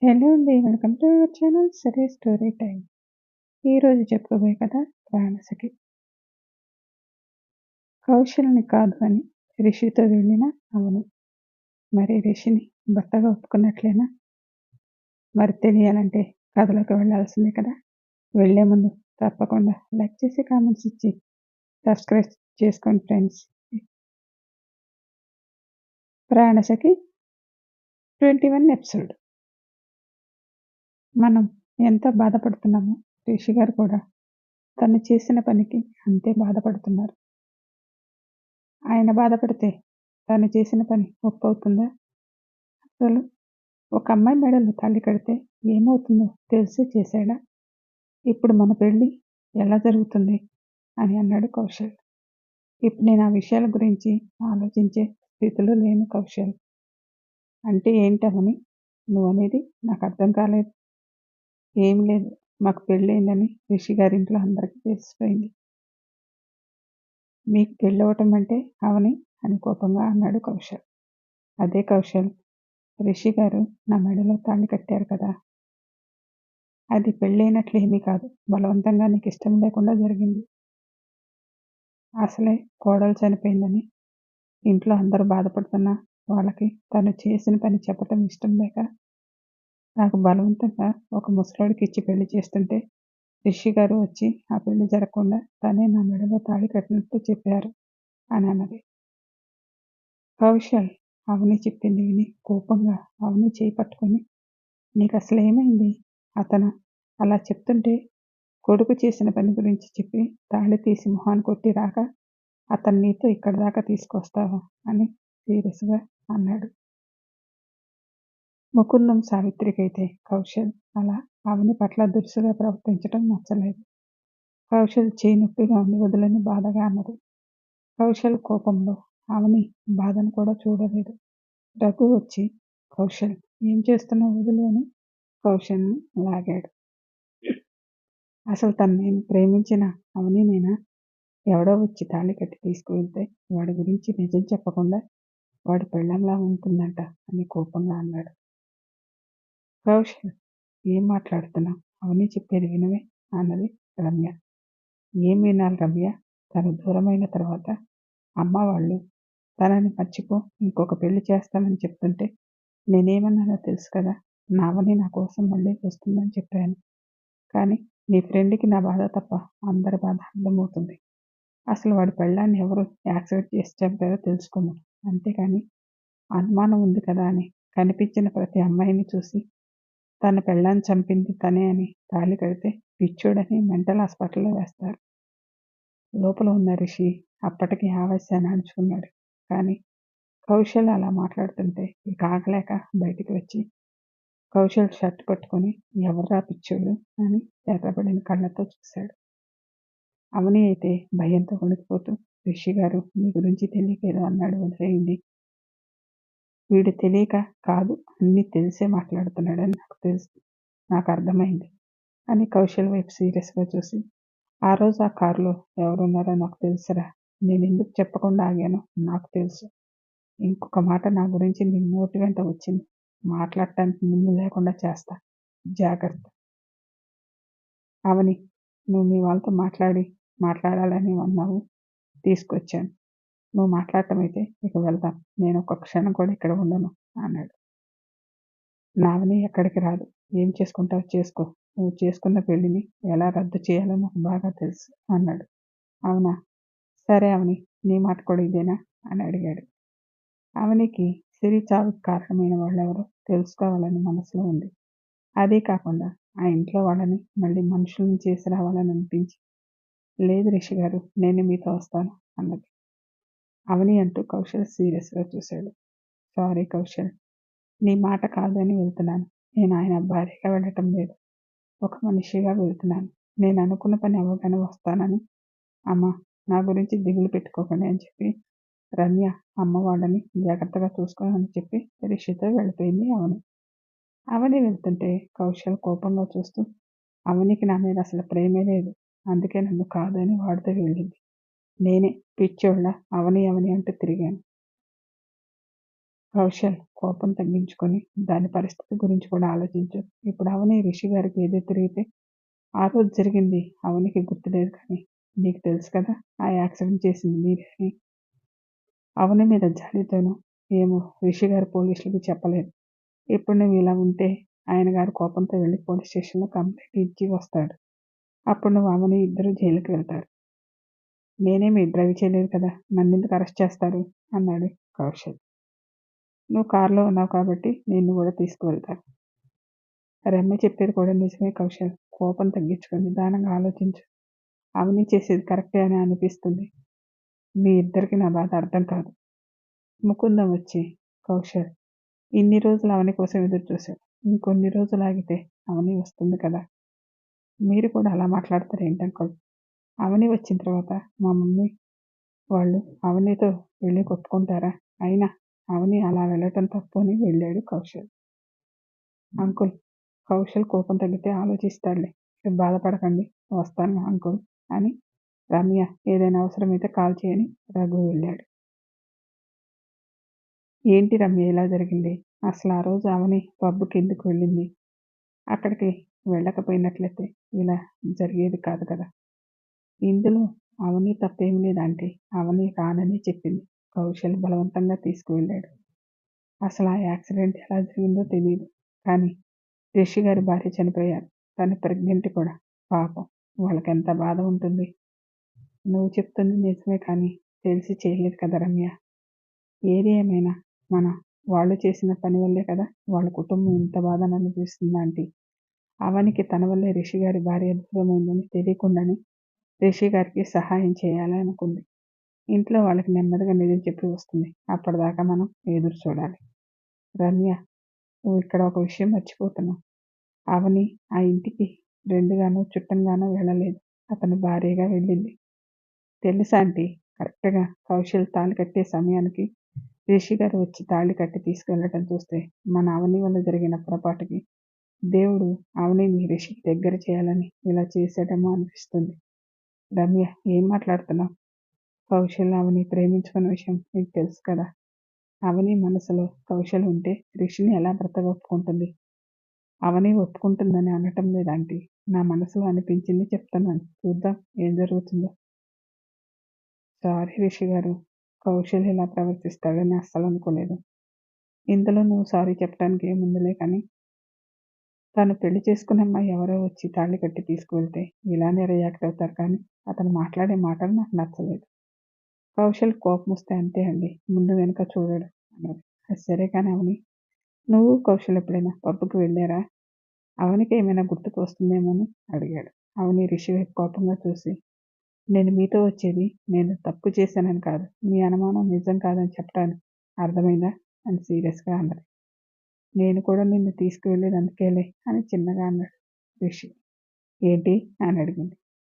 Hello అండి. Welcome to our channel సరే story time. ఈరోజు చెప్పుకోబోయే కథ ప్రాణసఖి. కౌశల్ని కాదు అని రిషితో వెళ్ళిన అవును. మరి రిషిని భర్తగా ఒప్పుకున్నట్లేనా? మరి తెలియాలంటే కథలోకి వెళ్ళాల్సిందే కదా. వెళ్లే ముందు తప్పకుండా లైక్ చేసి కామెంట్స్ ఇచ్చి సబ్స్క్రైబ్ చేసుకోండి ఫ్రెండ్స్. ప్రాణసఖి 21 ఎపిసోడ్. మనం ఎంత బాధపడుతున్నామో రిషి గారు కూడా తను చేసిన పనికి అంతే బాధపడుతున్నారు. ఆయన బాధపడితే తను చేసిన పని ఒప్పవుతుందా? అసలు ఒక అమ్మాయి మెడలో తాళి కడితే ఏమవుతుందో తెలిసి చేశాడా? ఇప్పుడు మన పెళ్ళి ఎలా జరుగుతుంది అని అన్నాడు కౌశల్. ఇప్పుడు నేను ఆ విషయాల గురించి ఆలోచించే స్థితిలో లేను కౌశల్. అంటే ఏంటవని నువ్వు అనేది నాకు అర్థం కాలేదు. ఏం లేదు, మాకు పెళ్ళయిందని రిషి గారింట్లో అందరికీ తెలిసిపోయింది. మీకు పెళ్ళవటం అంటే అవని అని కోపంగా అన్నాడు కౌశల్. అదే కౌశల్, రిషి గారు నా మెడలో తాళి కట్టారు కదా, అది పెళ్ళైనట్లేమీ కాదు. బలవంతంగా నీకు ఇష్టం లేకుండా జరిగింది. అసలే కోడలు చనిపోయిందని ఇంట్లో అందరూ బాధపడుతున్నా వాళ్ళకి తను చేసిన పని చెప్పటం ఇష్టం లేక నాకు బలవంతంగా ఒక ముసలోడికి ఇచ్చి పెళ్లి చేస్తుంటే రిషి గారు వచ్చి ఆ పెళ్లి జరగకుండా తనే నా మెడలో తాళి కట్టినట్టు చెప్పారు అని అన్నది. కౌశల్ అవని చెప్పింది విని కోపంగా అవని చేయి పట్టుకొని, నీకు అసలు ఏమైంది? అతను అలా చెప్తుంటే కొడుకు చేసిన పని గురించి చెప్పి తాళి తీసి మొహాన్ని కొట్టి రాక అతను నీతో ఇక్కడి దాకా తీసుకొస్తావా అని సీరియస్గా అన్నాడు. ముకుందం సావిత్రికైతే కౌశల్ అలా అవని పట్ల దురుసుగా ప్రవర్తించడం నచ్చలేదు. కౌశల్ చేయి నొప్పిగా ఉండి వదిలని బాధగా అన్నది. కౌశల్ కోపంలో అవని బాధను కూడా చూడలేదు. రఘు వచ్చి, కౌశల్ ఏం చేస్తున్నావు వదిలు అని కౌశల్ని లాగాడు. అసలు తను నేను ప్రేమించిన అవని నేనా? ఎవడో వచ్చి తాళి కట్టి తీసుకువెళ్తే వాడి గురించి నిజం చెప్పకుండా వాడి పెళ్ళంలా ఉంటుందంట అని కోపంగా అన్నాడు. కౌశల్ ఏం మాట్లాడుతున్నావు? అవని చెప్పేది వినవే అన్నది రమ్య. ఏం వినాలి రమ్య? తను దూరమైన తర్వాత అమ్మ వాళ్ళు తనని మర్చిపో, ఇంకొక పెళ్లి చేస్తానని చెప్తుంటే నేనేమన్నానో తెలుసు కదా. నా అవని నా కోసం మళ్ళీ వస్తుందని చెప్పాను. కానీ నీ ఫ్రెండ్కి నా బాధ తప్ప అందరి బాధ అర్థమవుతుంది. అసలు వాడి పెళ్ళాన్ని ఎవరు యాక్సిడెంట్ చేసి చంపారో తెలుసుకున్నాను. అంతేకాని అనుమానం ఉంది కదా అని కనిపించిన ప్రతి అమ్మాయిని చూసి తన పెళ్ళాన్ని చంపింది తనే అని తాళి కడితే పిచ్చోడని మెంటల్ హాస్పిటల్లో వేస్తారు. లోపల ఉన్న రిషి అప్పటికి ఆవేశాన్ని అణుచుకున్నాడు. కానీ కౌశల్ అలా మాట్లాడుతుంటే ఇక ఆగలేక బయటికి వచ్చి కౌశల్ షర్ట్ పట్టుకొని ఎవర్రా పిచ్చోడు అని ఎర్రబడిన కళ్ళతో చూశాడు. అవని అయితే భయంతో వణికిపోతూ, రిషి గారు మీ గురించి తెలియకేదో అన్నాడు, వదిలేయండి. వీడు తెలియక కాదు, అన్నీ తెలిసే మాట్లాడుతున్నాడని నాకు తెలుసు, నాకు అర్థమైంది అని కౌశల్ వైపు సీరియస్గా చూసి, ఆ రోజు ఆ కారులో ఎవరున్నారో నాకు తెలుసురా. నేను ఎందుకు చెప్పకుండా ఆగానో నాకు తెలుసు. ఇంకొక మాట నా గురించి నీ నోటి వెంట వచ్చింది మాట్లాడటానికి ముందు లేకుండా చేస్తా, జాగ్రత్త. అవని, నువ్వు మీ వాళ్ళతో మాట్లాడాలని అన్నావు, తీసుకొచ్చాను. నువ్వు మాట్లాడటం అయితే ఇక వెళ్దాం. నేను ఒక్క క్షణం కూడా ఇక్కడ ఉండను అన్నాడు. నావని ఎక్కడికి రాదు. ఏం చేసుకుంటావు చేసుకో. నువ్వు చేసుకున్న పెళ్లిని ఎలా రద్దు చేయాలో నాకు బాగా తెలుసు అన్నాడు. అవునా, సరే అవని, నీ మాట కూడా ఇదేనా అని అడిగాడు. అవనికి సిరి చావుకి కారణమైన వాళ్ళెవరో తెలుసుకోవాలని మనసులో ఉంది. అదే కాకుండా ఆ ఇంట్లో వాళ్ళని మళ్ళీ మనుషులను చేసి రావాలని అనిపించి, లేదు రిషి గారు, నేను మీతో వస్తాను అన్నది. అవని అంటూ కౌశల్ సీరియస్గా చూశాడు. సారీ కౌశల్, నీ మాట కాదని వెళ్తున్నాను. నేను ఆయన భార్యగా వెళ్ళటం లేదు, ఒక మనిషిగా వెళ్తున్నాను. నేను అనుకున్న పని అవ్వగానే వస్తానని అమ్మ, నా గురించి దిగులు పెట్టుకోకండి అని చెప్పి రమ్య అమ్మ వాళ్ళని జాగ్రత్తగా చూసుకోమని చెప్పి రిషితో వెళ్ళిపోయింది అవని. అవని వెళ్తుంటే కౌశల్ కోపంగా చూస్తూ, అవనికి నా మీద అసలు ప్రేమే లేదు, అందుకే నన్ను కాదు అని వాడితో వెళ్ళింది. నేనే పిచ్చోళ్ళ అవని అవని అంటూ తిరిగాను. కౌశల్ కోపం తగ్గించుకొని దాని పరిస్థితి గురించి కూడా ఆలోచించు. ఇప్పుడు అవని రిషి గారికి ఏదో తిరిగితే ఆ రోజు జరిగింది అవనికి గుర్తులేదు కానీ నీకు తెలుసు కదా ఆ యాక్సిడెంట్ చేసింది మీరే అని. అవని మీద జాలితోనూ ఏమో రిషి గారు పోలీసులకి చెప్పలేదు. ఇప్పుడు నువ్వు ఇలా ఉంటే ఆయన గారు కోపంతో వెళ్ళి పోలీస్ స్టేషన్లో కంప్లైంట్ ఇచ్చి వస్తాడు. అప్పుడు నువ్వు అవని ఇద్దరు జైలుకి వెళ్తారు. నేనేమి డ్రైవ్ చేయలేదు కదా నన్నెందుకు అరెస్ట్ చేస్తారు అన్నాడు కౌశల్. నువ్వు కారులో ఉన్నావు కాబట్టి నిన్ను కూడా తీసుకువెళ్తాను. రమ్య చెప్పేది కూడా నిజమే కౌశల్. కోపం తగ్గించుకొని నిదానంగా ఆలోచించు. అవని చేసేది కరెక్టే అని అనిపిస్తుంది. మీ ఇద్దరికి నా బాధ అర్థం కాదు. ముకుందం వచ్చి కౌశల్ ఇన్ని రోజులు అవని కోసం ఎదురు చూశాను. ఇంకొన్ని రోజులు ఆగితే అవని వస్తుంది కదా. మీరు కూడా అలా మాట్లాడతారు ఏంటంకల్. అవని వచ్చిన తర్వాత మా మమ్మీ వాళ్ళు అవనితో వెళ్ళి కొట్టుకుంటారా? అయినా అవని అలా వెళ్ళటం తప్పు అని వెళ్ళాడు కౌశల్. అంకుల్ కౌశల్ కోపం తగ్గితే ఆలోచిస్తాడులే. మీరు బాధపడకండి వస్తాను అంకుల్ అని రమ్య ఏదైనా అవసరమైతే కాల్ చేయని రఘు వెళ్ళాడు. ఏంటి రమ్య ఇలా జరిగింది? అసలు ఆ రోజు అవని పబ్కి ఎందుకు వెళ్ళింది? అక్కడికి వెళ్ళకపోయినట్లయితే ఇలా జరిగేది కాదు కదా. ఇందులో అవని తప్పేం లేదంటే అవని రానని చెప్పింది. కౌశల్ బలవంతంగా తీసుకువెళ్ళాడు. అసలు ఆ యాక్సిడెంట్ ఎలా జరిగిందో తెలియదు. కానీ రిషి గారి భార్య చనిపోయారు. తను ప్రెగ్నెంట్ కూడా. పాపం వాళ్ళకెంత బాధ ఉంటుంది. నువ్వు చెప్తుంది నిజమే కానీ తెలిసి చేయలేదు కదా రమ్య. ఏది ఏమైనా మన వాళ్ళు చేసిన పని వల్లే కదా వాళ్ళ కుటుంబం ఇంత బాధను అనిపిస్తుంది ఆంటీ. అవనికి తన వల్లే రిషి గారి భార్య దూరమైందని తెలియకుండానే రిషి గారికి సహాయం చేయాలి అనుకుంది. ఇంట్లో వాళ్ళకి నెమ్మదిగా నిజం చెప్పి వస్తుంది. అప్పటిదాకా మనం ఎదురు చూడాలి. రమ్య నువ్వు ఇక్కడ ఒక విషయం మర్చిపోతున్నావు. అవని ఆ ఇంటికి రెండుగానో చుట్టంగానో వెళ్ళలేదు. అతని భార్యగా వెళ్ళింది. తెలుసా ఆంటీ కరెక్ట్గా కౌశల్ తాళి కట్టే సమయానికి రిషి గారు వచ్చి తాళి కట్టి తీసుకెళ్ళటం చూస్తే మన అవని వల్ల జరిగిన పొరపాటుకి దేవుడు అవనిని రిషికి దగ్గర చేయాలని ఇలా చేశాడేమో అనిపిస్తుంది. రమ్య ఏం మాట్లాడుతున్నావు? కౌశల్ అవని ప్రేమించుకున్న విషయం నీకు తెలుసు కదా. అవని మనసులో కౌశల్ ఉంటే రిషిని ఎలా బ్రతకొప్పుకుంటుంది? అవని ఒప్పుకుంటుందని అనటం లేదంటే నా మనసులో అనిపించింది చెప్తున్నాను. చూద్దాం ఏం జరుగుతుందో. సారీ రిషి గారు. కౌశల్ ఇలా ప్రవర్తిస్తాడని అస్సలు అనుకోలేదు. ఇందులో నువ్వు సారీ చెప్పడానికి ఏముందిలే కానీ తను పెళ్లి చేసుకున్న అమ్మాయి ఎవరో వచ్చి తాళి కట్టి తీసుకువెళ్తే ఇలానే రియాక్ట్ అవుతారు కానీ అతను మాట్లాడే మాటలు నాకు నచ్చలేదు. కౌశల్ కోపం వస్తే అంతే అండి. ముందు వెనుక చూడడు అన్నది. సరే కానీ అవని నువ్వు కౌశల్ ఎప్పుడైనా పబ్బుకి వెళ్ళారా? అవనికి ఏమైనా గుర్తుకు వస్తుందేమోని అడిగాడు. అవని రిషి వైపు కోపంగా చూసి నేను మీతో వచ్చేది నేను తప్పు చేశానని కాదు. మీ అనుమానం నిజం కాదని చెప్పడానికి అర్థమైందా అని సీరియస్గా అన్నది. నేను కూడా నిన్ను తీసుకువెళ్ళేది అందుకేలే అని చిన్నగా అన్నాడు రిషి. ఏంటి అని అడిగింది.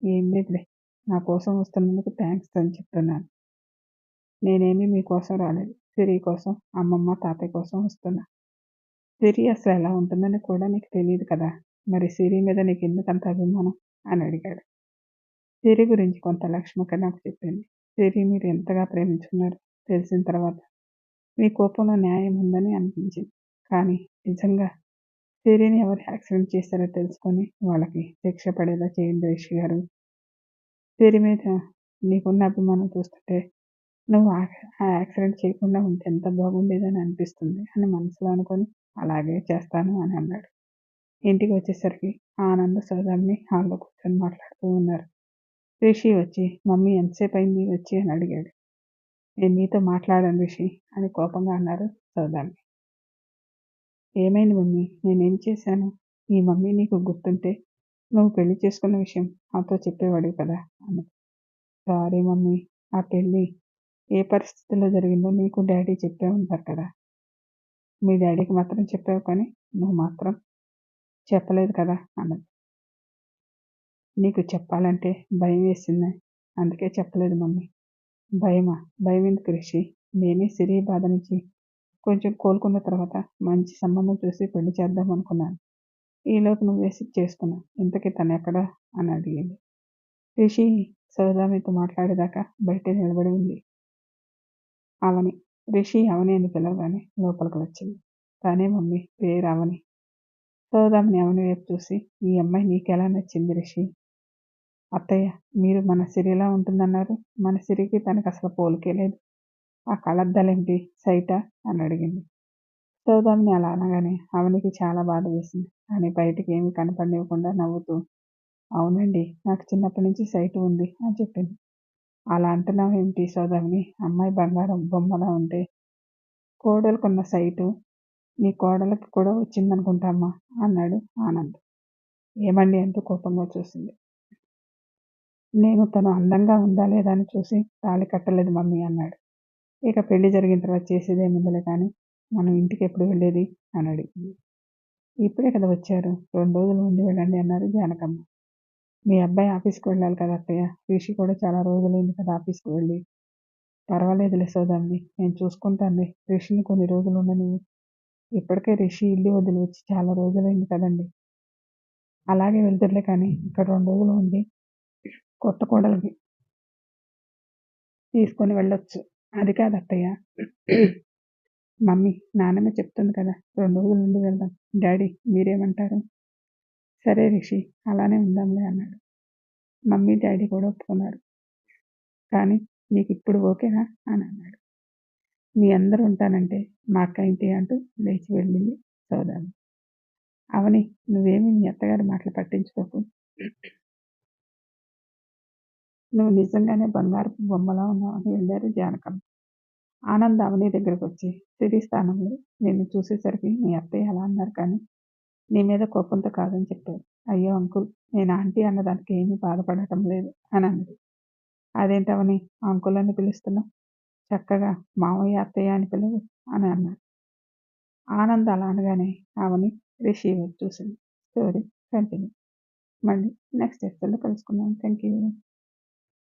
ఏం లేదులే నా కోసం వస్తున్నందుకు థ్యాంక్స్ అని చెప్తున్నాను. నేనేమీ మీకోసం రాలేదు. సిరి కోసం అమ్మమ్మ తాతయ్య కోసం వస్తున్నా. సిరి అసలు ఎలా ఉంటుందని కూడా నీకు తెలియదు కదా. మరి సిరి మీద నీకు ఎందుకంత అభిమానం అని అడిగాడు. సిరి గురించి కొంత లక్ష్మక్క నాకు చెప్పింది. సిరి మీరు ఎంతగా ప్రేమించుకున్నారు తెలిసిన తర్వాత మీ కోపంలో న్యాయం ఉందని అనిపించింది. కానీ నిజంగా సిరిని ఎవరు యాక్సిడెంట్ చేశారో తెలుసుకొని వాళ్ళకి శిక్ష పడేలా చేయండి రిషి గారు. సిరి మీద నీకున్న అభిమానం చూస్తుంటే నువ్వు ఆ యాక్సిడెంట్ చేయకుండా ఉంటే ఎంత బాగుండేదని అనిపిస్తుంది అని మనసులో అనుకొని అలాగే చేస్తాను అని అన్నాడు. ఇంటికి వచ్చేసరికి ఆనంద్ సౌదామిని హాల్లో కూర్చొని మాట్లాడుతూ ఉన్నారు. రిషి వచ్చి మమ్మీ ఎంతసేపు అయింది వచ్చి అని అడిగాడు. నేను నీతో మాట్లాడాను రిషి అని కోపంగా అన్నారు సౌదామిని. ఏమైంది మమ్మీ? నేనేం చేశాను? ఈ మమ్మీ నీకు గుర్తుంటే నువ్వు పెళ్లి చేసుకున్న విషయం నాతో చెప్పేవాడివి కదా అన్నది. సారీ మమ్మీ, ఆ పెళ్ళి ఏ పరిస్థితుల్లో జరిగిందో నీకు డాడీ చెప్పే ఉంటారు కదా. మీ డాడీకి మాత్రం చెప్పావు కానీ నువ్వు మాత్రం చెప్పలేదు కదా అన్నది. నీకు చెప్పాలంటే భయం వేసింది అందుకే చెప్పలేదు మమ్మీ. భయమా? భయం ఎందుకు రిషి? నేనే సిరి బాధ నుంచి కొంచెం కోలుకున్న తర్వాత మంచి సంబంధం చూసి పెళ్లి చేద్దాం అనుకున్నాను. ఈలోపు నువ్వు వేసి చేసుకున్నావు. ఇంతకీ తను ఎక్కడా అని అడిగింది. రిషి సౌదామితో మాట్లాడేదాకా బయట నిలబడి ఉంది అవని. రిషి అవని అని పిలవగానే లోపలికి వచ్చింది. తనే మమ్మీ, పేరు అవని. సౌదామిని అవని వైపు చూసి, ఈ అమ్మాయి నీకెలా నచ్చింది రిషి? అత్తయ్య, మీరు మన సిరిలా ఉంటుందన్నారు. మన సిరికి తనకు అసలు పోలికే లేదు. ఆ కళ్ళద్దాలేంటి, సైటా అని అడిగింది. సౌదామిని అలా అనగానే అవనికి చాలా బాధ వేసింది. కానీ బయటికి ఏమీ కనపడనివ్వకుండా నవ్వుతూ, అవునండి, నాకు చిన్నప్పటి నుంచి సైటు ఉంది అని చెప్పింది. అలా అంటున్నావేమిటి సౌదామిని? అమ్మాయి బంగారం బొమ్మలా ఉంటే కోడలుకున్న సైటు నీ కోడలికి కూడా వచ్చిందనుకుంటామ్మా అన్నాడు ఆనంద్. ఏమండి అంటూ కోపంగా చూసింది. నేను తను అందంగా ఉందా లేదా అని చూసి తాళి కట్టలేదు మమ్మీ అన్నాడు. ఇక పెళ్లి జరిగిన తర్వాత చేసేదేముందిలే కానీ మనం ఇంటికి ఎప్పుడు వెళ్ళేది అని అడిగింది. ఇప్పుడే కదా వచ్చారు, 2 రోజులు ఉండి వెళ్ళండి అన్నారు జానకమ్మ. మీ అబ్బాయి ఆఫీస్కి వెళ్ళాలి కదా అత్తయ్య, రిషి కూడా చాలా రోజులైంది కదా ఆఫీస్కి వెళ్ళి. పర్వాలేదులే సౌదామిని, నేను చూసుకుంటానులే, రిషిని కొన్ని రోజులు ఉండనివ్వు. ఇప్పటికే రిషి ఇల్లు వదిలి వచ్చి చాలా రోజులైంది కదండి. అలాగే వెళ్తుర్లే కానీ ఇక్కడ 2 రోజులు ఉండి కొత్త కోడలికి తీసుకొని వెళ్ళొచ్చు. అది కాదు అత్తయ్య, మమ్మీ, నాన్నమ్మ చెప్తుంది కదా 2 రోజులు ఉండి వెళ్దాం. డాడీ మీరేమంటారు? సరే రిషి, అలానే ఉందాంలే అన్నాడు. మమ్మీ డాడీ కూడా ఒప్పుకున్నారు. కానీ నీకు ఇప్పుడు ఓకేనా అని అన్నాడు. మీ అందరూ ఉంటానంటే మా అక్క ఏంటి అంటూ లేచి వెళ్ళింది సౌదామి. అవని, నువ్వేమీ మీ అత్తగారి మాటలు పట్టించుకోకు. నువ్వు నిజంగానే బంగారపు బొమ్మలా ఉన్నావు అని వెళ్ళారు జానకమ్మ. ఆనంద్ అవని దగ్గరకు వచ్చి, సిరి స్థానంలో నిన్ను చూసేసరికి మీ అత్తయ్య అలా అన్నారు కానీ నీ మీద కోపంతో కాదని చెప్పారు. అయ్యో అంకుల్, నేను ఆంటీ అన్నదానికి ఏమీ బాధపడటం లేదు అని అన్నది. అదేంటవని అంకుల్ అని పిలుస్తున్నావు? చక్కగా మామయ్య అత్తయ్య అని పిలువు అని అన్నాడు. ఆనంద్ అలా అనగానే అవని రిషి వైపు చూసింది. Story continue. మళ్ళీ నెక్స్ట్ ఎపిసోడ్లో కలుసుకుందాం. Thank you.